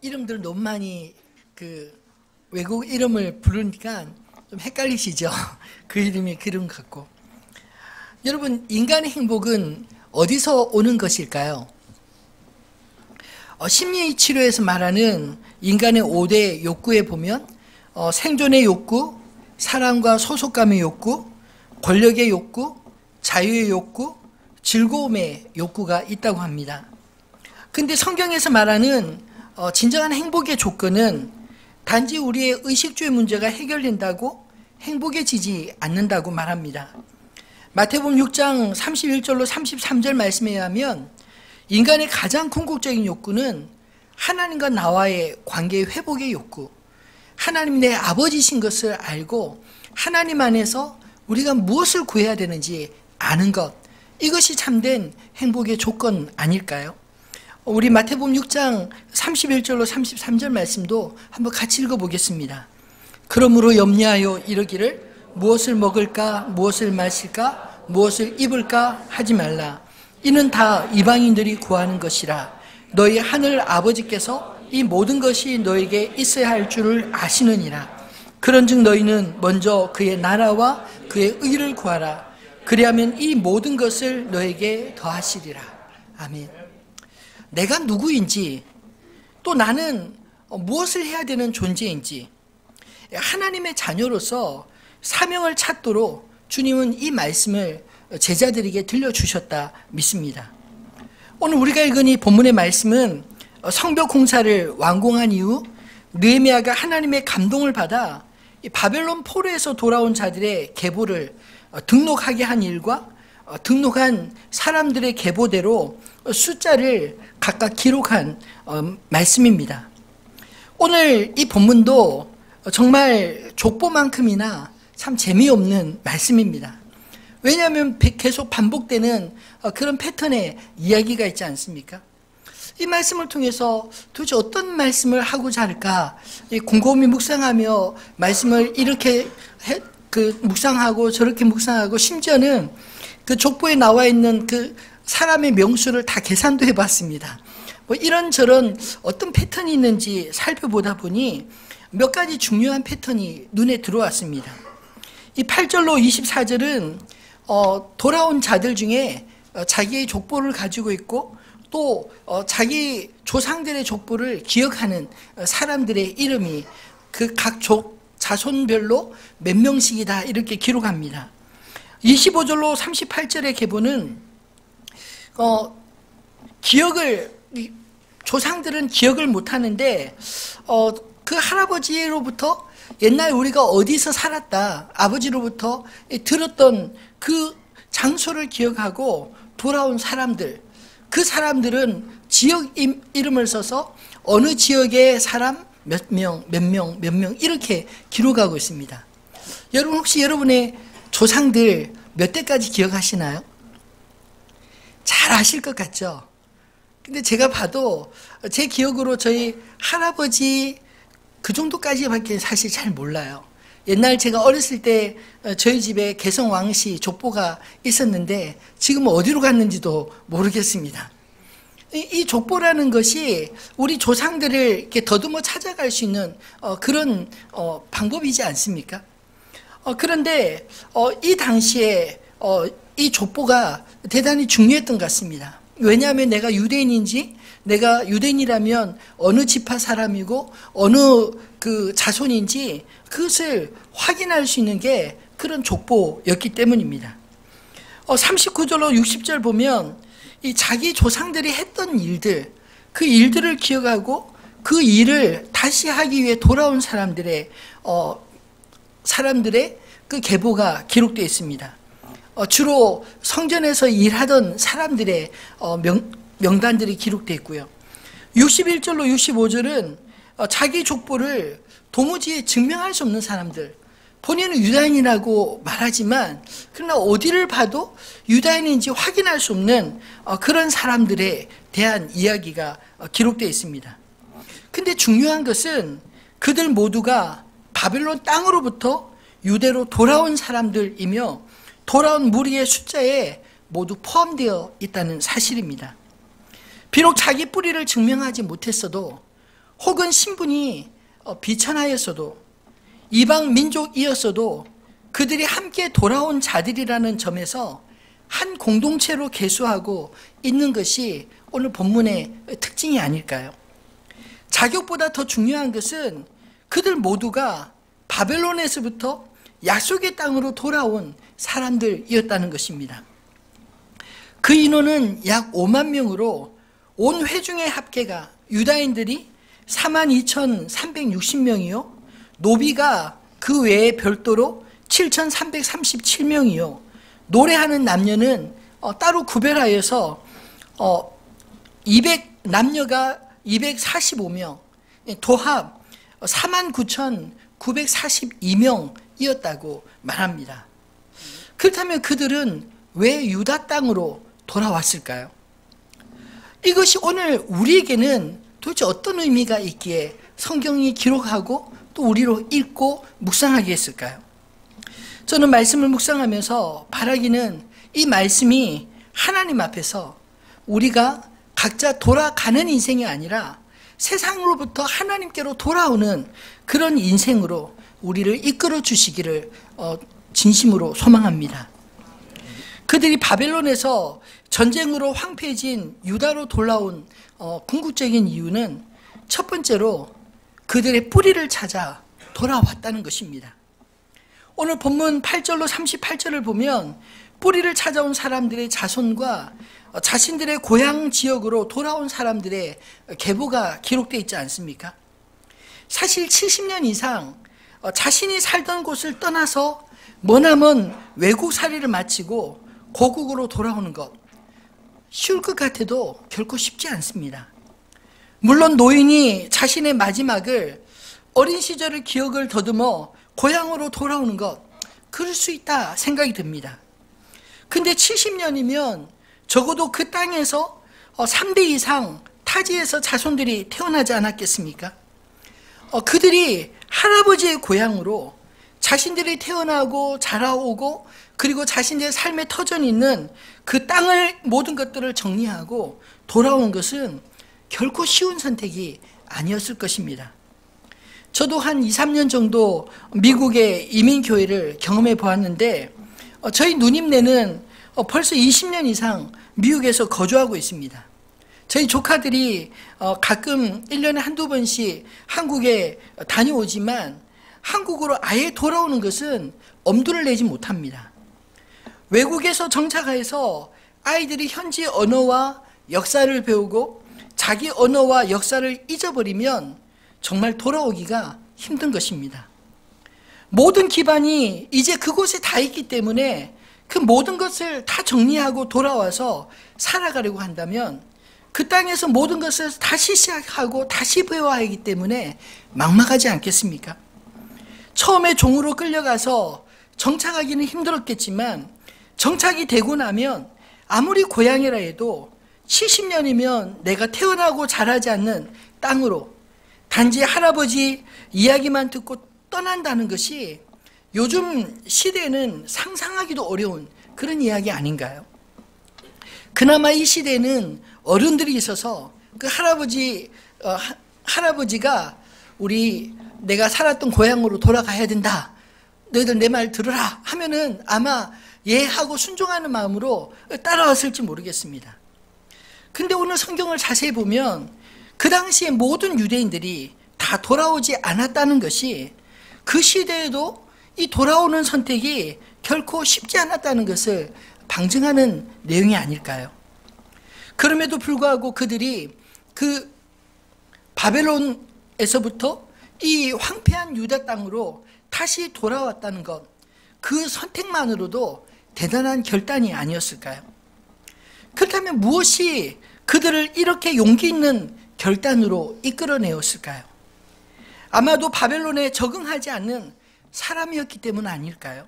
이름들 너무 많이 외국 이름을 부르니까 좀 헷갈리시죠? 그 이름이 그 이름 같고. 여러분, 인간의 행복은 어디서 오는 것일까요? 심리 치료에서 말하는 인간의 5대 욕구에 보면 생존의 욕구, 사랑과 소속감의 욕구, 권력의 욕구, 자유의 욕구, 즐거움의 욕구가 있다고 합니다. 근데 성경에서 말하는 진정한 행복의 조건은 단지 우리의 의식주의 문제가 해결된다고 행복해지지 않는다고 말합니다. 마태복음 6장 31절로 33절 말씀에 의하면 인간의 가장 궁극적인 욕구는 하나님과 나와의 관계의 회복의 욕구, 하나님 내 아버지신 것을 알고 하나님 안에서 우리가 무엇을 구해야 되는지 아는 것, 이것이 참된 행복의 조건 아닐까요? 우리 마태복음 6장 31절로 33절 말씀도 한번 같이 읽어보겠습니다. 그러므로 염려하여 이르기를 무엇을 먹을까, 무엇을 마실까, 무엇을 입을까 하지 말라. 이는 다 이방인들이 구하는 것이라. 너희 하늘 아버지께서 이 모든 것이 너에게 있어야 할 줄을 아시느니라. 그런즉 너희는 먼저 그의 나라와 그의 의를 구하라. 그리하면 이 모든 것을 너에게 더하시리라. 아멘. 내가 누구인지, 또 나는 무엇을 해야 되는 존재인지, 하나님의 자녀로서 사명을 찾도록 주님은 이 말씀을 제자들에게 들려주셨다 믿습니다. 오늘 우리가 읽은 이 본문의 말씀은 성벽 공사를 완공한 이후 느헤미야가 하나님의 감동을 받아 바벨론 포로에서 돌아온 자들의 계보를 등록하게 한 일과 등록한 사람들의 계보대로 숫자를 각각 기록한 말씀입니다. 오늘 이 본문도 정말 족보만큼이나 참 재미없는 말씀입니다. 왜냐하면 계속 반복되는 그런 패턴의 이야기가 있지 않습니까? 이 말씀을 통해서 도대체 어떤 말씀을 하고자 할까 곰곰이 묵상하며 말씀을 이렇게 묵상하고 저렇게 묵상하고, 심지어는 그 족보에 나와 있는 그 사람의 명수를 다 계산도 해봤습니다. 이런저런 어떤 패턴이 있는지 살펴보다 보니 몇 가지 중요한 패턴이 눈에 들어왔습니다. 이 8절로 24절은 돌아온 자들 중에 자기의 족보를 가지고 있고 또 자기 조상들의 족보를 기억하는 사람들의 이름이 그 각 자손별로 몇 명씩이다 이렇게 기록합니다. 25절로 38절의 계보는 조상들은 기억을 못하는데 그 할아버지로부터 옛날 우리가 어디서 살았다, 아버지로부터 들었던 그 장소를 기억하고 돌아온 사람들, 그 사람들은 지역 이름을 써서 어느 지역의 사람 몇 명 이렇게 기록하고 있습니다. 여러분, 혹시 여러분의 조상들 몇 대까지 기억하시나요? 잘 아실 것 같죠? 근데 제가 봐도 제 기억으로 저희 할아버지 그 정도까지밖에 사실 잘 몰라요. 옛날 제가 어렸을 때 저희 집에 개성왕씨 족보가 있었는데 지금 어디로 갔는지도 모르겠습니다. 이 족보라는 것이 우리 조상들을 이렇게 더듬어 찾아갈 수 있는 그런 방법이지 않습니까? 그런데 이 당시에 이 족보가 대단히 중요했던 것 같습니다. 왜냐하면 내가 유대인인지, 내가 유대인이라면 어느 지파 사람이고 어느 그 자손인지 그것을 확인할 수 있는 게 그런 족보였기 때문입니다. 39절로 60절 보면 이 자기 조상들이 했던 일들, 그 일들을 기억하고 그 일을 다시 하기 위해 돌아온 사람들의 그 계보가 기록되어 있습니다. 주로 성전에서 일하던 사람들의 명단들이 기록되어 있고요. 61절로 65절은 자기 족보를 도무지 증명할 수 없는 사람들, 본인은 유다인이라고 말하지만 그러나 어디를 봐도 유다인인지 확인할 수 없는 그런 사람들에 대한 이야기가 기록되어 있습니다. 근데 중요한 것은 그들 모두가 바벨론 땅으로부터 유대로 돌아온 사람들이며 돌아온 무리의 숫자에 모두 포함되어 있다는 사실입니다. 비록 자기 뿌리를 증명하지 못했어도 혹은 신분이 비천하였어도 이방 민족이었어도 그들이 함께 돌아온 자들이라는 점에서 한 공동체로 계수하고 있는 것이 오늘 본문의 특징이 아닐까요? 자격보다 더 중요한 것은 그들 모두가 바벨론에서부터 약속의 땅으로 돌아온 사람들이었다는 것입니다. 그 인원은 약 5만 명으로 온 회중의 합계가 유다인들이 42,360명이요 노비가 그 외에 별도로 7,337명이요 노래하는 남녀는 따로 구별하여서 남녀가 245명, 도합 49,942명이었다고 말합니다. 그렇다면 그들은 왜 유다 땅으로 돌아왔을까요? 이것이 오늘 우리에게는 도대체 어떤 의미가 있기에 성경이 기록하고 또 우리로 읽고 묵상하게 했을까요? 저는 말씀을 묵상하면서 바라기는 이 말씀이 하나님 앞에서 우리가 각자 돌아가는 인생이 아니라 세상으로부터 하나님께로 돌아오는 그런 인생으로 우리를 이끌어 주시기를 진심으로 소망합니다. 그들이 바벨론에서 전쟁으로 황폐해진 유다로 돌아온 궁극적인 이유는 첫 번째로 그들의 뿌리를 찾아 돌아왔다는 것입니다. 오늘 본문 8절로 38절을 보면 뿌리를 찾아온 사람들의 자손과 자신들의 고향 지역으로 돌아온 사람들의 계보가 기록되어 있지 않습니까? 사실 70년 이상 자신이 살던 곳을 떠나서 머나먼 외국살이를 마치고 고국으로 돌아오는 것 쉬울 것 같아도 결코 쉽지 않습니다. 물론 노인이 자신의 마지막을 어린 시절의 기억을 더듬어 고향으로 돌아오는 것 그럴 수 있다 생각이 듭니다. 근데 70년이면 적어도 그 땅에서 3대 이상 타지에서 자손들이 태어나지 않았겠습니까? 그들이 할아버지의 고향으로 자신들이 태어나고 자라오고 그리고 자신들의 삶의 터전이 있는 그 땅을 모든 것들을 정리하고 돌아온 것은 결코 쉬운 선택이 아니었을 것입니다. 저도 한 2, 3년 정도 미국의 이민교회를 경험해 보았는데 저희 누님네는 벌써 20년 이상 미국에서 거주하고 있습니다. 저희 조카들이 가끔 1년에 한두 번씩 한국에 다녀오지만 한국으로 아예 돌아오는 것은 엄두를 내지 못합니다. 외국에서 정착해서 아이들이 현지 언어와 역사를 배우고 자기 언어와 역사를 잊어버리면 정말 돌아오기가 힘든 것입니다. 모든 기반이 이제 그곳에 다 있기 때문에 그 모든 것을 다 정리하고 돌아와서 살아가려고 한다면 그 땅에서 모든 것을 다시 시작하고 다시 배워야 하기 때문에 막막하지 않겠습니까? 처음에 종으로 끌려가서 정착하기는 힘들었겠지만 정착이 되고 나면 아무리 고향이라 해도 70년이면 내가 태어나고 자라지 않는 땅으로 단지 할아버지 이야기만 듣고 떠난다는 것이 요즘 시대는 상상하기도 어려운 그런 이야기 아닌가요? 그나마 이 시대는 어른들이 있어서 그 할아버지가 내가 살았던 고향으로 돌아가야 된다. 너희들 내 말 들으라 하면은 아마 예하고 순종하는 마음으로 따라왔을지 모르겠습니다. 근데 오늘 성경을 자세히 보면 그 당시에 모든 유대인들이 다 돌아오지 않았다는 것이 그 시대에도 이 돌아오는 선택이 결코 쉽지 않았다는 것을 방증하는 내용이 아닐까요? 그럼에도 불구하고 그들이 그 바벨론에서부터 이 황폐한 유다 땅으로 다시 돌아왔다는 것, 그 선택만으로도 대단한 결단이 아니었을까요? 그렇다면 무엇이 그들을 이렇게 용기 있는 결단으로 이끌어내었을까요? 아마도 바벨론에 적응하지 않는 사람이었기 때문 아닐까요?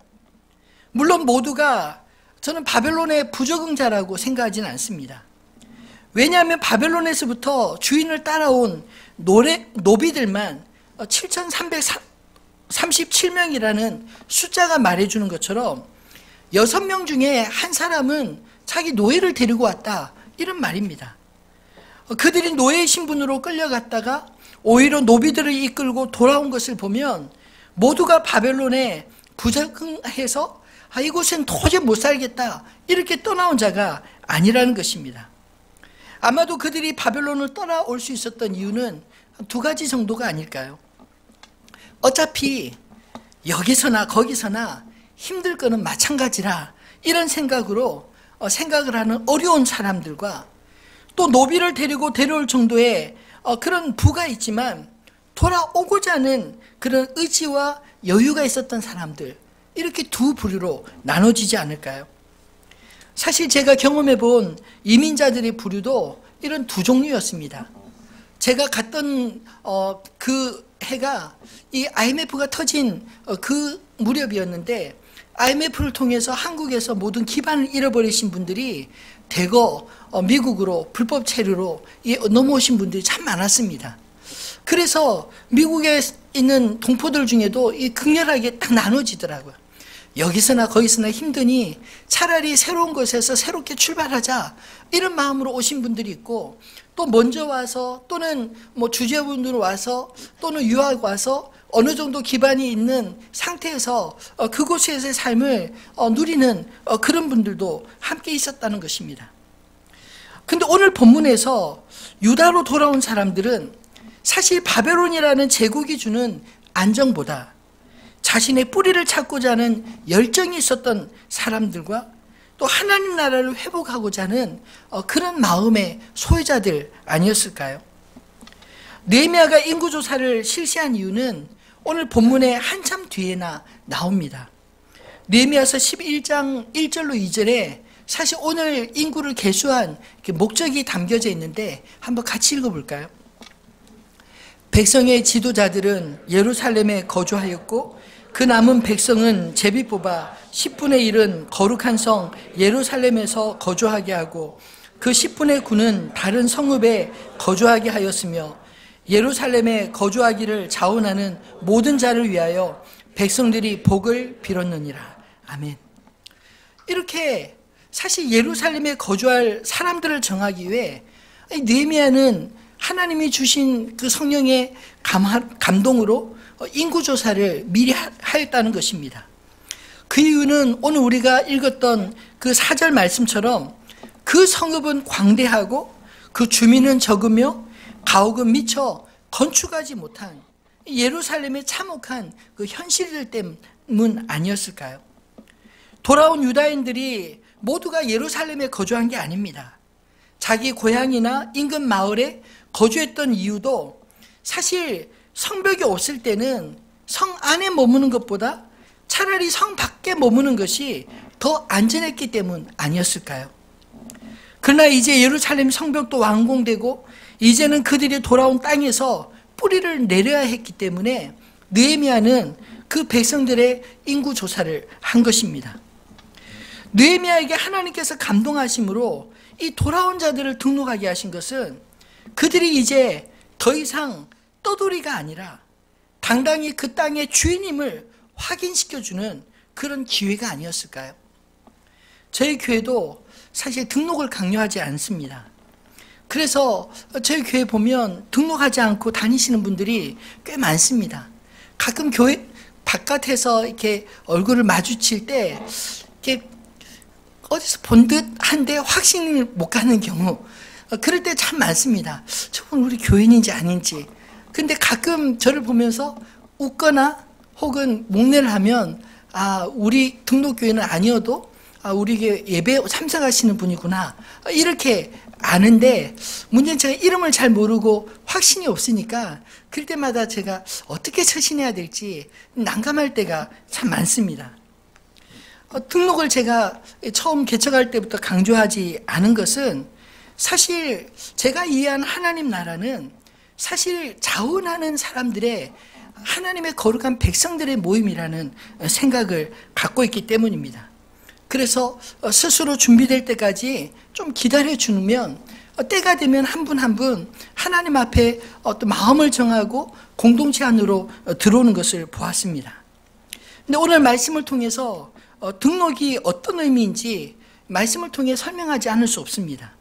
물론 모두가 저는 바벨론의 부적응자라고 생각하지는 않습니다. 왜냐하면 바벨론에서부터 주인을 따라온 노비들만 7,337명이라는 숫자가 말해주는 것처럼 6명 중에 한 사람은 자기 노예를 데리고 왔다 이런 말입니다. 그들이 노예 신분으로 끌려갔다가 오히려 노비들을 이끌고 돌아온 것을 보면 모두가 바벨론에 부적응해서 이곳엔 도저히 못 살겠다 이렇게 떠나온 자가 아니라는 것입니다. 아마도 그들이 바벨론을 떠나올 수 있었던 이유는 두 가지 정도가 아닐까요? 어차피 여기서나 거기서나 힘들 거는 마찬가지라 이런 생각으로 생각을 하는 어려운 사람들과 또 노비를 데리고 데려올 정도의 그런 부가 있지만 돌아오고자 하는 그런 의지와 여유가 있었던 사람들, 이렇게 두 부류로 나눠지지 않을까요? 사실 제가 경험해 본 이민자들의 부류도 이런 두 종류였습니다. 제가 갔던 그 해가 이 IMF가 터진 그 무렵이었는데, IMF를 통해서 한국에서 모든 기반을 잃어버리신 분들이 대거 미국으로 불법 체류로 넘어오신 분들이 참 많았습니다. 그래서 미국에 있는 동포들 중에도 이 극렬하게 딱 나눠지더라고요. 여기서나 거기서나 힘드니 차라리 새로운 곳에서 새롭게 출발하자 이런 마음으로 오신 분들이 있고, 또 먼저 와서 또는 뭐 주재분으로 와서 또는 유학 와서 어느 정도 기반이 있는 상태에서 그곳에서의 삶을 누리는 그런 분들도 함께 있었다는 것입니다. 근데 오늘 본문에서 유다로 돌아온 사람들은 사실 바벨론이라는 제국이 주는 안정보다 자신의 뿌리를 찾고자 하는 열정이 있었던 사람들과 또 하나님 나라를 회복하고자 하는 그런 마음의 소유자들 아니었을까요? 느헤미야가 인구조사를 실시한 이유는 오늘 본문의 한참 뒤에나 나옵니다. 느헤미야서 11장 1절로 2절에 사실 오늘 인구를 계수한 목적이 담겨져 있는데 한번 같이 읽어볼까요? 백성의 지도자들은 예루살렘에 거주하였고 그 남은 백성은 제비 뽑아 10분의 1은 거룩한 성 예루살렘에서 거주하게 하고 그 10분의 9는 다른 성읍에 거주하게 하였으며 예루살렘에 거주하기를 자원하는 모든 자를 위하여 백성들이 복을 빌었느니라. 아멘. 이렇게 사실 예루살렘에 거주할 사람들을 정하기 위해 느헤미야는 하나님이 주신 그 성령의 감동으로 인구조사를 미리 하였다는 것입니다. 그 이유는 오늘 우리가 읽었던 그 4절 말씀처럼 그 성읍은 광대하고 그 주민은 적으며 가옥은 미처 건축하지 못한 예루살렘의 참혹한 그 현실들 때문 아니었을까요? 돌아온 유다인들이 모두가 예루살렘에 거주한 게 아닙니다. 자기 고향이나 인근 마을에 거주했던 이유도 사실 성벽이 없을 때는 성 안에 머무는 것보다 차라리 성 밖에 머무는 것이 더 안전했기 때문 아니었을까요? 그러나 이제 예루살렘 성벽도 완공되고 이제는 그들이 돌아온 땅에서 뿌리를 내려야 했기 때문에 느헤미야는 그 백성들의 인구 조사를 한 것입니다. 느헤미야에게 하나님께서 감동하심으로 이 돌아온 자들을 등록하게 하신 것은 그들이 이제 더 이상 떠돌이가 아니라 당당히 그 땅의 주인임을 확인시켜주는 그런 기회가 아니었을까요? 저희 교회도 사실 등록을 강요하지 않습니다. 그래서 저희 교회 보면 등록하지 않고 다니시는 분들이 꽤 많습니다. 가끔 교회 바깥에서 이렇게 얼굴을 마주칠 때 이렇게 어디서 본 듯한데 확신을 못 가는 경우, 그럴 때 참 많습니다. 저분 우리 교인인지 아닌지. 근데 가끔 저를 보면서 웃거나 혹은 목례를 하면 우리 등록교회는 아니어도 우리 교회 예배 참석하시는 분이구나 이렇게 아는데, 문제는 제가 이름을 잘 모르고 확신이 없으니까 그럴 때마다 제가 어떻게 처신해야 될지 난감할 때가 참 많습니다. 등록을 제가 처음 개척할 때부터 강조하지 않은 것은 사실 제가 이해한 하나님 나라는 사실 자원하는 사람들의 하나님의 거룩한 백성들의 모임이라는 생각을 갖고 있기 때문입니다. 그래서 스스로 준비될 때까지 좀 기다려주면 때가 되면 한 분 한 분 하나님 앞에 어떤 마음을 정하고 공동체 안으로 들어오는 것을 보았습니다. 근데 오늘 말씀을 통해서 등록이 어떤 의미인지 말씀을 통해 설명하지 않을 수 없습니다.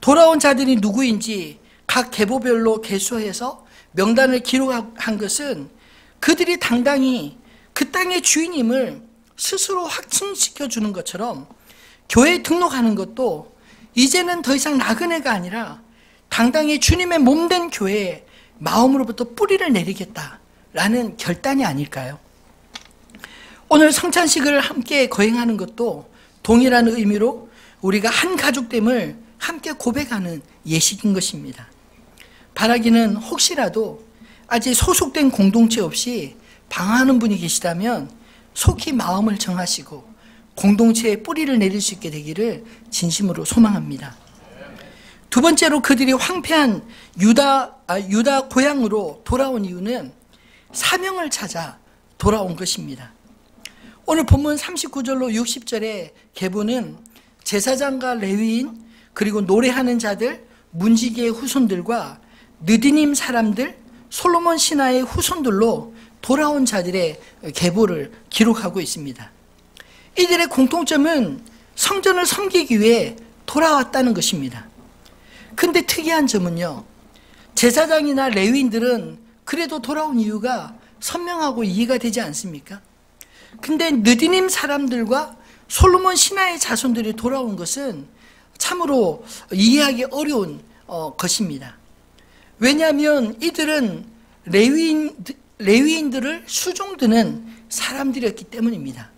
돌아온 자들이 누구인지 각 계보별로 계수해서 명단을 기록한 것은 그들이 당당히 그 땅의 주인임을 스스로 확증시켜 주는 것처럼 교회에 등록하는 것도 이제는 더 이상 나그네가 아니라 당당히 주님의 몸된 교회에 마음으로부터 뿌리를 내리겠다라는 결단이 아닐까요? 오늘 성찬식을 함께 거행하는 것도 동일한 의미로 우리가 한 가족됨을 함께 고백하는 예식인 것입니다. 바라기는 혹시라도 아직 소속된 공동체 없이 방황하는 분이 계시다면 속히 마음을 정하시고 공동체에 뿌리를 내릴 수 있게 되기를 진심으로 소망합니다. 두 번째로 그들이 황폐한 유다 고향으로 돌아온 이유는 사명을 찾아 돌아온 것입니다. 오늘 본문 39절로 60절의 계보는 제사장과 레위인 그리고 노래하는 자들, 문지기의 후손들과 느디님 사람들, 솔로몬 신하의 후손들로 돌아온 자들의 계보를 기록하고 있습니다. 이들의 공통점은 성전을 섬기기 위해 돌아왔다는 것입니다. 근데 특이한 점은요, 제사장이나 레위인들은 그래도 돌아온 이유가 선명하고 이해가 되지 않습니까? 근데 느디님 사람들과 솔로몬 신하의 자손들이 돌아온 것은 참으로 이해하기 어려운 것입니다. 왜냐하면 이들은 레위인들을 수종드는 사람들이었기 때문입니다.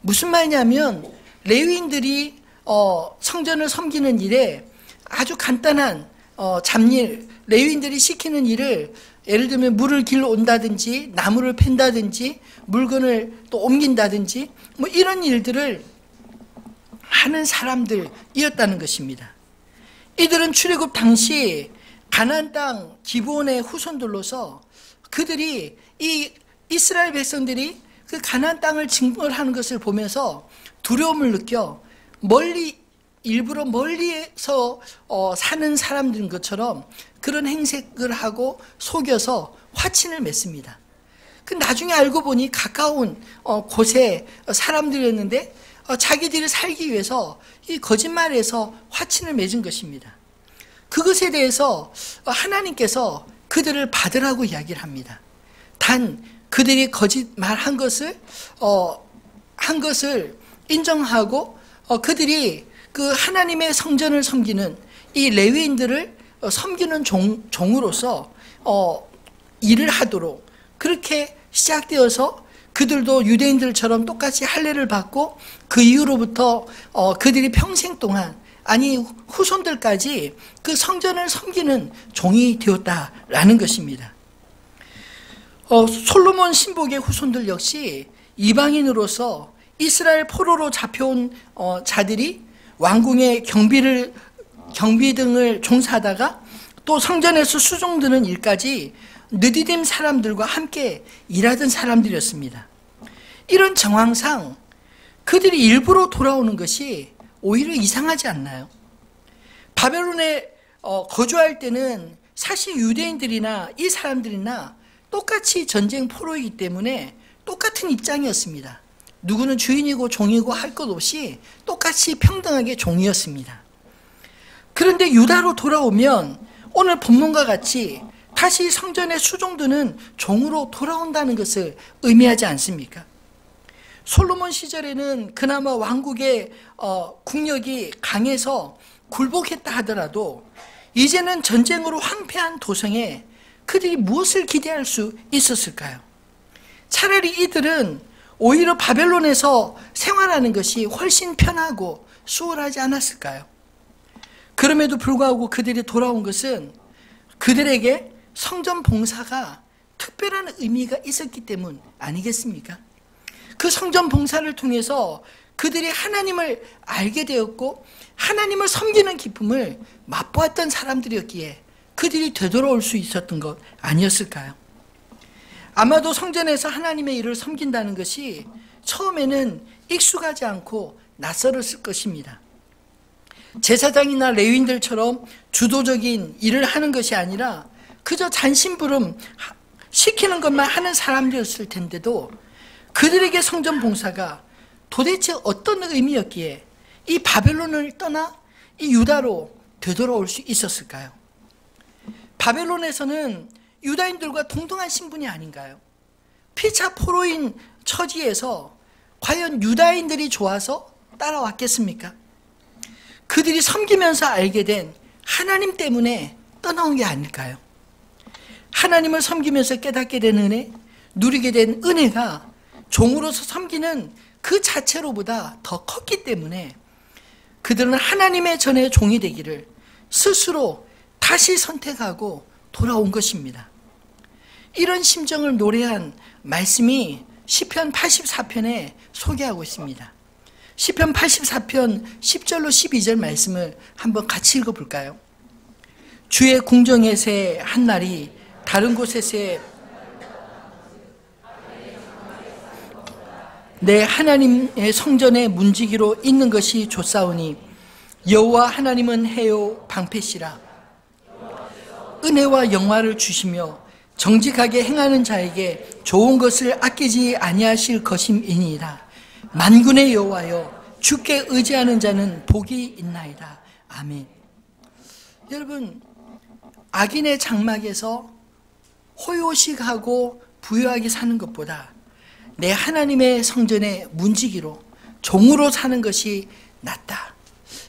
무슨 말이냐면 레위인들이 성전을 섬기는 일에 아주 간단한 잡일, 레위인들이 시키는 일을 예를 들면 물을 길러 온다든지 나무를 팬다든지 물건을 또 옮긴다든지 뭐 이런 일들을 하는 사람들이었다는 것입니다. 이들은 출애굽 당시 가나안 땅 기브온의 후손들로서 그들이 이 이스라엘 백성들이 그 가나안 땅을 증벌하는 것을 보면서 두려움을 느껴 일부러 멀리에서 사는 사람들인 것처럼 그런 행색을 하고 속여서 화친을 맺습니다. 그 나중에 알고 보니 가까운 곳에 사람들이었는데 자기들이 살기 위해서 이 거짓말에서 화친을 맺은 것입니다. 그것에 대해서 하나님께서 그들을 받으라고 이야기를 합니다. 단 그들이 거짓말한 것을 인정하고 그들이 그 하나님의 성전을 섬기는 이 레위인들을 섬기는 종으로서 일을 하도록 그렇게 시작되어서 그들도 유대인들처럼 똑같이 할례를 받고 그 이후로부터 그들이 평생 동안 아니 후손들까지 그 성전을 섬기는 종이 되었다라는 것입니다. 솔로몬 신복의 후손들 역시 이방인으로서 이스라엘 포로로 잡혀온 자들이 왕궁의 경비 등을 종사하다가 또 성전에서 수종드는 일까지 느디딤 사람들과 함께 일하던 사람들이었습니다. 이런 정황상 그들이 일부러 돌아오는 것이 오히려 이상하지 않나요? 바벨론에 거주할 때는 사실 유대인들이나 이 사람들이나 똑같이 전쟁 포로이기 때문에 똑같은 입장이었습니다. 누구는 주인이고 종이고 할 것 없이 똑같이 평등하게 종이었습니다. 그런데 유다로 돌아오면 오늘 본문과 같이 다시 성전에 수종드는 종으로 돌아온다는 것을 의미하지 않습니까? 솔로몬 시절에는 그나마 왕국의 국력이 강해서 굴복했다 하더라도 이제는 전쟁으로 황폐한 도성에 그들이 무엇을 기대할 수 있었을까요? 차라리 이들은 오히려 바벨론에서 생활하는 것이 훨씬 편하고 수월하지 않았을까요? 그럼에도 불구하고 그들이 돌아온 것은 그들에게 성전 봉사가 특별한 의미가 있었기 때문 아니겠습니까? 그 성전 봉사를 통해서 그들이 하나님을 알게 되었고 하나님을 섬기는 기쁨을 맛보았던 사람들이었기에 그들이 되돌아올 수 있었던 것 아니었을까요? 아마도 성전에서 하나님의 일을 섬긴다는 것이 처음에는 익숙하지 않고 낯설었을 것입니다. 제사장이나 레위인들처럼 주도적인 일을 하는 것이 아니라 그저 잔심부름 시키는 것만 하는 사람들이었을 텐데도 그들에게 성전 봉사가 도대체 어떤 의미였기에 이 바벨론을 떠나 이 유다로 되돌아올 수 있었을까요? 바벨론에서는 유다인들과 동등한 신분이 아닌가요? 피차 포로인 처지에서 과연 유다인들이 좋아서 따라왔겠습니까? 그들이 섬기면서 알게 된 하나님 때문에 떠나온 게 아닐까요? 하나님을 섬기면서 깨닫게 된 은혜, 누리게 된 은혜가 종으로서 섬기는 그 자체로보다 더 컸기 때문에 그들은 하나님의 전에 종이 되기를 스스로 다시 선택하고 돌아온 것입니다. 이런 심정을 노래한 말씀이 시편 84편에 소개하고 있습니다. 시편 84편 10절로 12절 말씀을 한번 같이 읽어볼까요? 주의 궁정의 새 한 날이 다른 곳의 새 내 하나님의 성전의 문지기로 있는 것이 좋사오니 여호와 하나님은 해요 방패시라. 은혜와 영화를 주시며 정직하게 행하는 자에게 좋은 것을 아끼지 아니하실 것임이니이다. 만군의 여호와여 주께 의지하는 자는 복이 있나이다. 아멘. 여러분, 악인의 장막에서 호요식하고 부유하게 사는 것보다 내 하나님의 성전의 문지기로 종으로 사는 것이 낫다.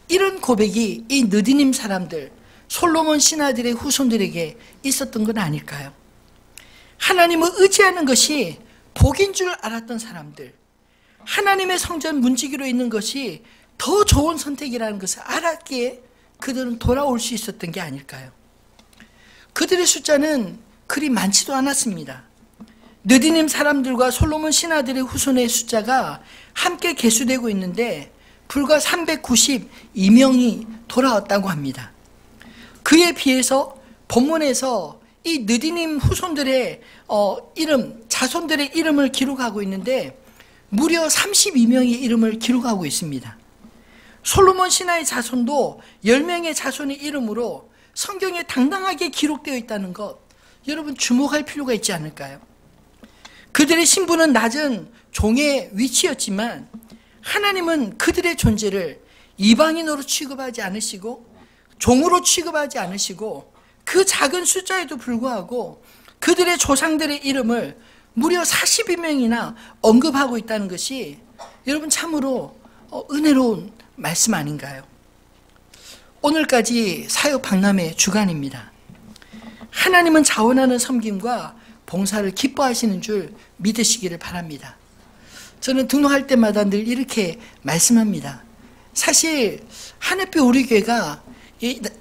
이런 고백이 이 느디님 사람들, 솔로몬 신하들의 후손들에게 있었던 건 아닐까요? 하나님을 의지하는 것이 복인 줄 알았던 사람들, 하나님의 성전 문지기로 있는 것이 더 좋은 선택이라는 것을 알았기에 그들은 돌아올 수 있었던 게 아닐까요? 그들의 숫자는 그리 많지도 않았습니다. 느디님 사람들과 솔로몬 신하들의 후손의 숫자가 함께 계수되고 있는데 불과 392명이 돌아왔다고 합니다. 그에 비해서 본문에서 이 느디님 후손들의 이름, 자손들의 이름을 기록하고 있는데 무려 32명의 이름을 기록하고 있습니다. 솔로몬 신하의 자손도 10명의 자손의 이름으로 성경에 당당하게 기록되어 있다는 것, 여러분 주목할 필요가 있지 않을까요? 그들의 신분은 낮은 종의 위치였지만 하나님은 그들의 존재를 이방인으로 취급하지 않으시고 종으로 취급하지 않으시고 그 작은 숫자에도 불구하고 그들의 조상들의 이름을 무려 42명이나 언급하고 있다는 것이 여러분 참으로 은혜로운 말씀 아닌가요? 오늘까지 사역 박람회 주간입니다. 하나님은 자원하는 섬김과 봉사를 기뻐하시는 줄 믿으시기를 바랍니다. 저는 등록할 때마다 늘 이렇게 말씀합니다. 사실 하늘빛 우리 교회가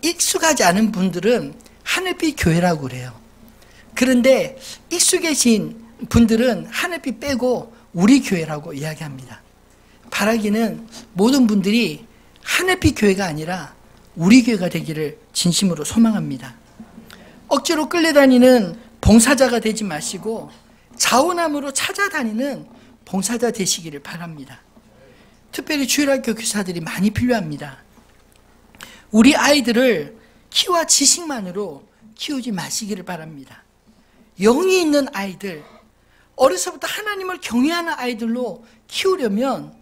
익숙하지 않은 분들은 하늘빛 교회라고 그래요. 그런데 익숙해진 분들은 하늘빛 빼고 우리 교회라고 이야기합니다. 바라기는 모든 분들이 하늘빛 교회가 아니라 우리 교회가 되기를 진심으로 소망합니다. 억지로 끌려다니는 봉사자가 되지 마시고 자원함으로 찾아다니는 봉사자 되시기를 바랍니다. 특별히 주일학교 교사들이 많이 필요합니다. 우리 아이들을 키와 지식만으로 키우지 마시기를 바랍니다. 영이 있는 아이들, 어려서부터 하나님을 경외하는 아이들로 키우려면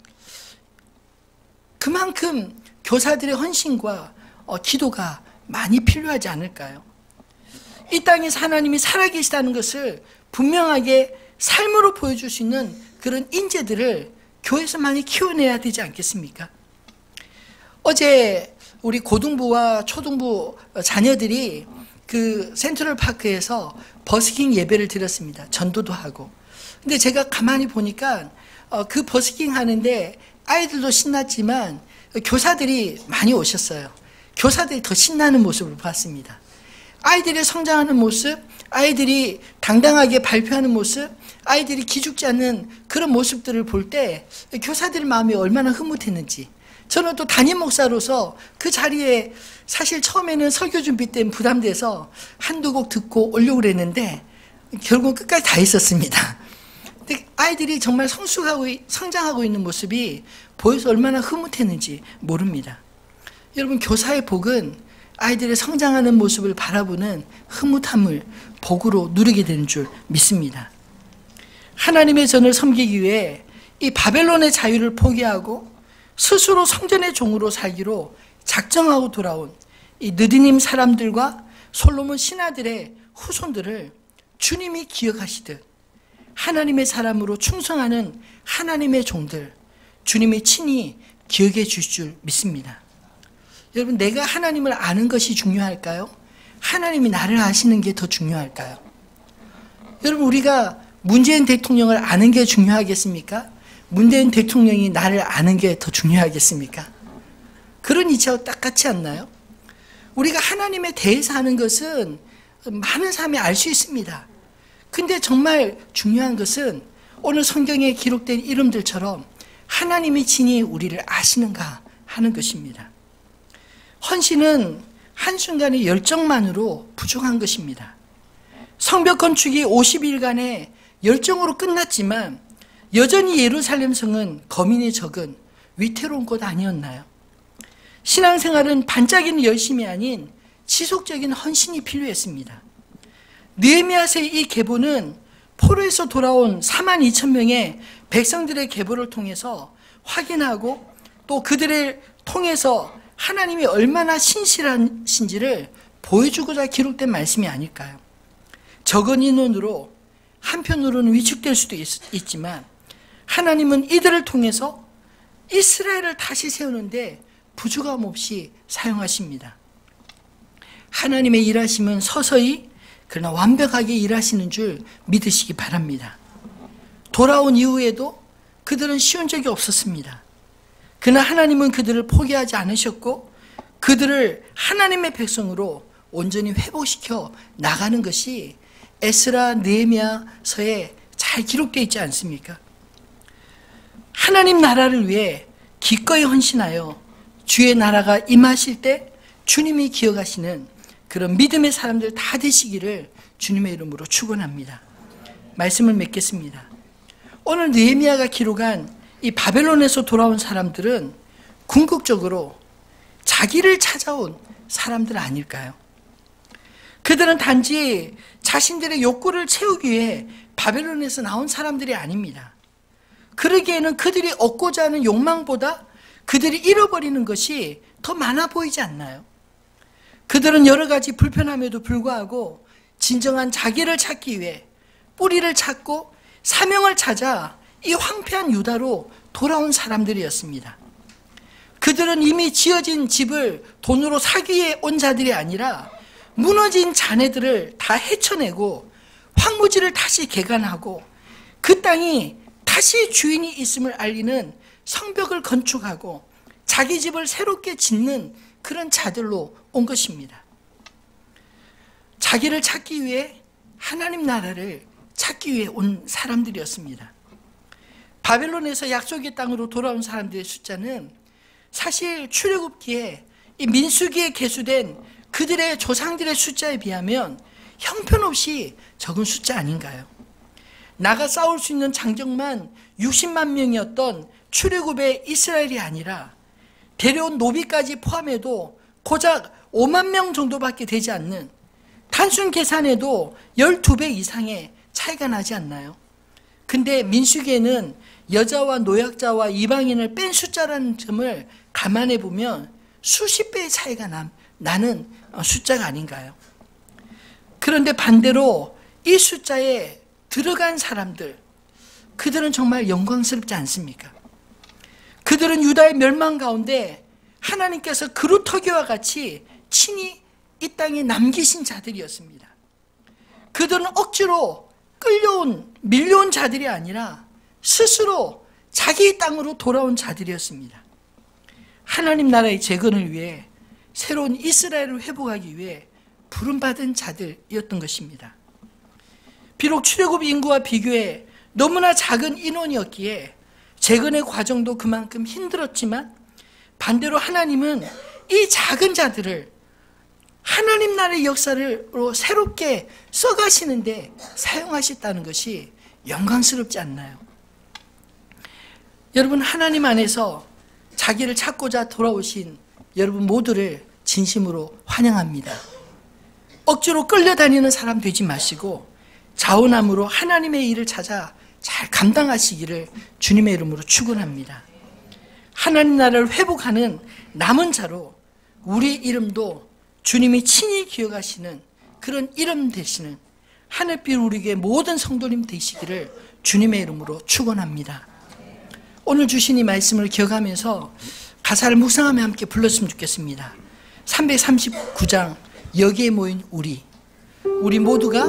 그만큼 교사들의 헌신과 기도가 많이 필요하지 않을까요? 이 땅에서 하나님이 살아계시다는 것을 분명하게 삶으로 보여줄 수 있는 그런 인재들을 교회에서 많이 키워내야 되지 않겠습니까? 어제 우리 고등부와 초등부 자녀들이 그 센트럴파크에서 버스킹 예배를 드렸습니다. 전도도 하고. 근데 제가 가만히 보니까 그 버스킹 하는데 아이들도 신났지만 교사들이 많이 오셨어요. 교사들이 더 신나는 모습을 봤습니다. 아이들이 성장하는 모습, 아이들이 당당하게 발표하는 모습, 아이들이 기죽지 않는 그런 모습들을 볼 때 교사들 마음이 얼마나 흐뭇했는지, 저는 또 담임 목사로서 그 자리에 사실 처음에는 설교 준비 때문에 부담돼서 한두 곡 듣고 오려고 그랬는데 결국 끝까지 다 있었습니다. 근데 아이들이 정말 성장하고 있는 모습이 보여서 얼마나 흐뭇했는지 모릅니다. 여러분, 교사의 복은 아이들의 성장하는 모습을 바라보는 흐뭇함을 복으로 누리게 되는 줄 믿습니다. 하나님의 전을 섬기기 위해 이 바벨론의 자유를 포기하고 스스로 성전의 종으로 살기로 작정하고 돌아온 이 느디님 사람들과 솔로몬 신하들의 후손들을 주님이 기억하시듯 하나님의 사람으로 충성하는 하나님의 종들 주님이 친히 기억해 주실 줄 믿습니다. 여러분, 내가 하나님을 아는 것이 중요할까요? 하나님이 나를 아시는 게 더 중요할까요? 여러분, 우리가 문재인 대통령을 아는 게 중요하겠습니까? 문재인 대통령이 나를 아는 게 더 중요하겠습니까? 그런 이치하고 똑같지 않나요? 우리가 하나님에 대해서 아는 것은 많은 사람이 알 수 있습니다. 근데 정말 중요한 것은 오늘 성경에 기록된 이름들처럼 하나님이 친히 우리를 아시는가 하는 것입니다. 헌신은 한순간의 열정만으로 부족한 것입니다. 성벽 건축이 50일간의 열정으로 끝났지만 여전히 예루살렘 성은 거민이 적은 위태로운 곳 아니었나요? 신앙생활은 반짝이는 열심이 아닌 지속적인 헌신이 필요했습니다. 느헤미야서의 이 계보는 포로에서 돌아온 42,000명의 백성들의 계보를 통해서 확인하고 또 그들을 통해서 하나님이 얼마나 신실하신지를 보여주고자 기록된 말씀이 아닐까요? 적은 인원으로 한편으로는 위축될 수도 있지만 하나님은 이들을 통해서 이스라엘을 다시 세우는데 부족함 없이 사용하십니다. 하나님의 일하심은 서서히 그러나 완벽하게 일하시는 줄 믿으시기 바랍니다. 돌아온 이후에도 그들은 쉬운 적이 없었습니다. 그러나 하나님은 그들을 포기하지 않으셨고 그들을 하나님의 백성으로 온전히 회복시켜 나가는 것이 에스라 느헤미야서에 잘 기록되어 있지 않습니까? 하나님 나라를 위해 기꺼이 헌신하여 주의 나라가 임하실 때 주님이 기억하시는 그런 믿음의 사람들 다 되시기를 주님의 이름으로 축원합니다. 말씀을 맺겠습니다. 오늘 느헤미야가 기록한 이 바벨론에서 돌아온 사람들은 궁극적으로 자기를 찾아온 사람들 아닐까요? 그들은 단지 자신들의 욕구를 채우기 위해 바벨론에서 나온 사람들이 아닙니다. 그러기에는 그들이 얻고자 하는 욕망보다 그들이 잃어버리는 것이 더 많아 보이지 않나요? 그들은 여러 가지 불편함에도 불구하고 진정한 자기를 찾기 위해 뿌리를 찾고 사명을 찾아 이 황폐한 유다로 돌아온 사람들이었습니다. 그들은 이미 지어진 집을 돈으로 사기 위해 온 자들이 아니라 무너진 자네들을 다 헤쳐내고 황무지를 다시 개간하고 그 땅이 다시 주인이 있음을 알리는 성벽을 건축하고 자기 집을 새롭게 짓는 그런 자들로 온 것입니다. 자기를 찾기 위해 하나님 나라를 찾기 위해 온 사람들이었습니다. 바벨론에서 약속의 땅으로 돌아온 사람들의 숫자는 사실 출애굽기에 이 민수기에 계수된 그들의 조상들의 숫자에 비하면 형편없이 적은 숫자 아닌가요? 나가 싸울 수 있는 장정만 60만 명이었던 출애굽의 이스라엘이 아니라 데려온 노비까지 포함해도 고작 5만 명 정도밖에 되지 않는 단순 계산해도 12배 이상의 차이가 나지 않나요? 근데 민수기에는 여자와 노약자와 이방인을 뺀 숫자라는 점을 감안해 보면 수십 배의 차이가 나는 숫자가 아닌가요? 그런데 반대로 이 숫자에 들어간 사람들, 그들은 정말 영광스럽지 않습니까? 그들은 유다의 멸망 가운데 하나님께서 그루터기와 같이 친히 이 땅에 남기신 자들이었습니다. 그들은 억지로 밀려온 자들이 아니라 스스로 자기 땅으로 돌아온 자들이었습니다. 하나님 나라의 재건을 위해 새로운 이스라엘을 회복하기 위해 부름받은 자들이었던 것입니다. 비록 출애굽 인구와 비교해 너무나 작은 인원이었기에 재건의 과정도 그만큼 힘들었지만 반대로 하나님은 이 작은 자들을 하나님 나라의 역사로 새롭게 써가시는데 사용하셨다는 것이 영광스럽지 않나요? 여러분, 하나님 안에서 자기를 찾고자 돌아오신 여러분 모두를 진심으로 환영합니다. 억지로 끌려다니는 사람 되지 마시고 자원함으로 하나님의 일을 찾아 잘 감당하시기를 주님의 이름으로 축원합니다. 하나님 나라를 회복하는 남은 자로 우리 이름도 주님이 친히 기억하시는 그런 이름 되시는 하늘빛 우리에게 모든 성도님 되시기를 주님의 이름으로 축원합니다. 오늘 주신 이 말씀을 기억하면서 가사를 묵상하며 함께 불렀으면 좋겠습니다. 339장 여기에 모인 우리 모두가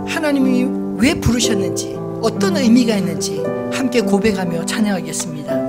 하나님이 왜 부르셨는지 어떤 의미가 있는지 함께 고백하며 찬양하겠습니다.